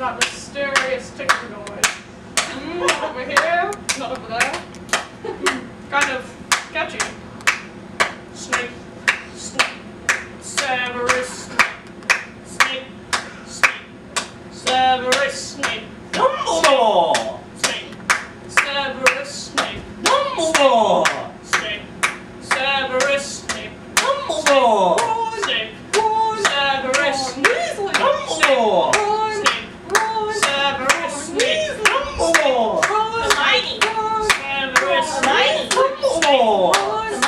that mysterious ticking noise? Not over here, not over there. Kind of sketchy. Snake, snake, Severus snake, snake, snake, Severus snake, Dumbledore! snake, Severus snake, Dumbledore! snake, Severus snake, Dumbledore! snake, Severus snake, Dumbledore! snake, Severus snake, Dumbledore! Hermione! Severus Hermione! Dumbledore! Hermione!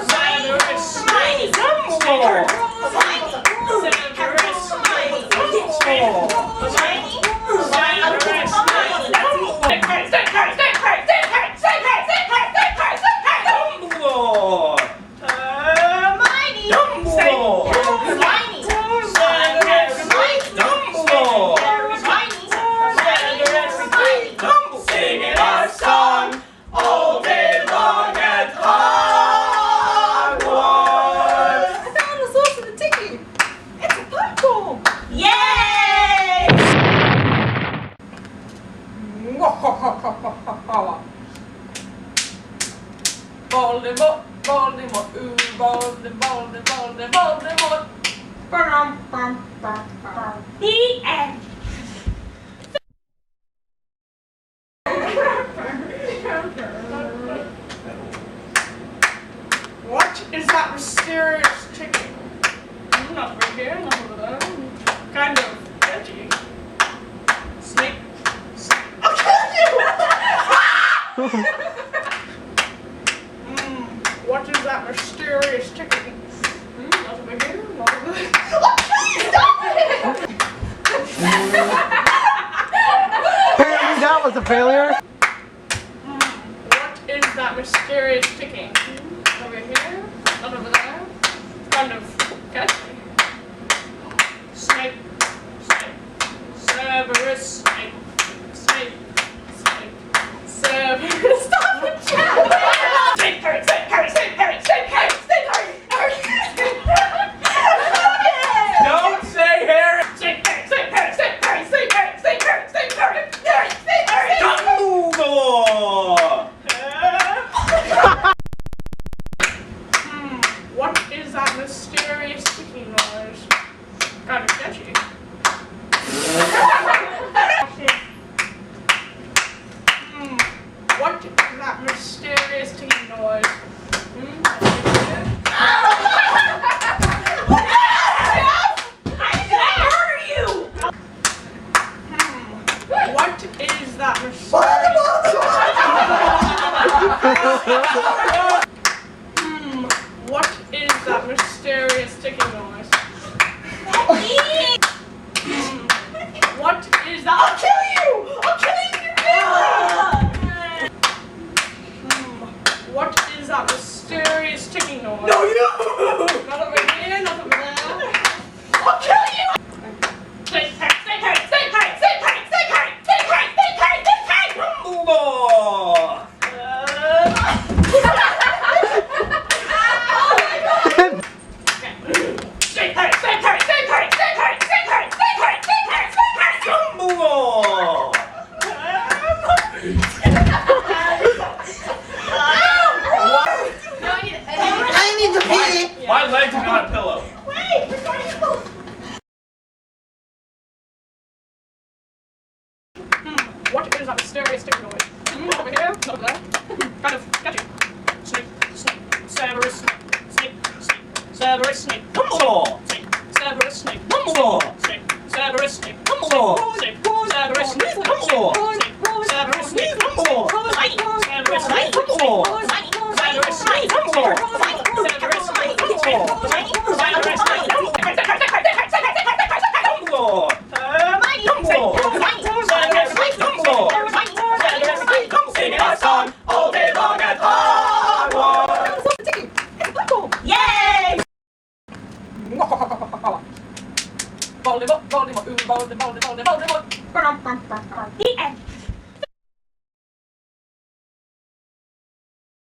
Severus Hermione! Dumbledore! Hermione! Severus Dumbledore! Dumbledore! Dumbledore! Singing our song all day long at Hogwarts! I found the source of the ticking. It's a pipe bomb. Yay! Voldemort, Voldemort, ooh, Voldemort, Voldemort, Voldemort. Bum, bum, bum, bum. The end. What is that mysterious ticking? Not over here, not over there. Kind of edgy. Snake, snake. I'll kill you! What is that mysterious ticking? Not over here, not over there. I'll kill you! Stop it! Apparently that was a failure. What is that mysterious ticking? Over here? Not over there? Kind of catchy. Snake, snake, Severus snake, snake, snake, Severus. Stop it, Jack! Snake, parrot, snake, parrot, snake, parrot, snake, parrot, snake, parrot. Don't say Harry! Snake, parrot, snake, parrot, snake, parrot, snake, parrot, snake, parrot, snake, parrot, parrot, snake, parrot. Dumbledore! What is that mysterious ticking noise? Kind of sketchy. What is that mysterious ticking noise? What is that What is that mysterious ticking noise? What is that? I'll kill you! I'll kill you! What is that mysterious ticking noise? No, you! Not over here, not over there. I'll kill you! Snake parrot, snake parrot, snake parrot, snake parrot, snake parrot, snake parrot, snake parrot, snake parrot. Dumbledore! Snake parrot, snake parrot, snake parrot, snake parrot, snake parrot, snake parrot, snake parrot, snake parrot. Dumbledore! I need to pee. My legs are not a pillow. Wait, we're going to go. What is that mysterious ticking noise? Not over here, not over there. Kind of sketchy. Snake, snake, Severus snake, snake, snake, Severus snake, Dumbledore! snake, Severus snake, Dumbledore! snake, Severus snake, Dumbledore! snake, Severus snake, Dumbledore! snake, Severus snake, Dumbledore! Severus snake, Dumbledore!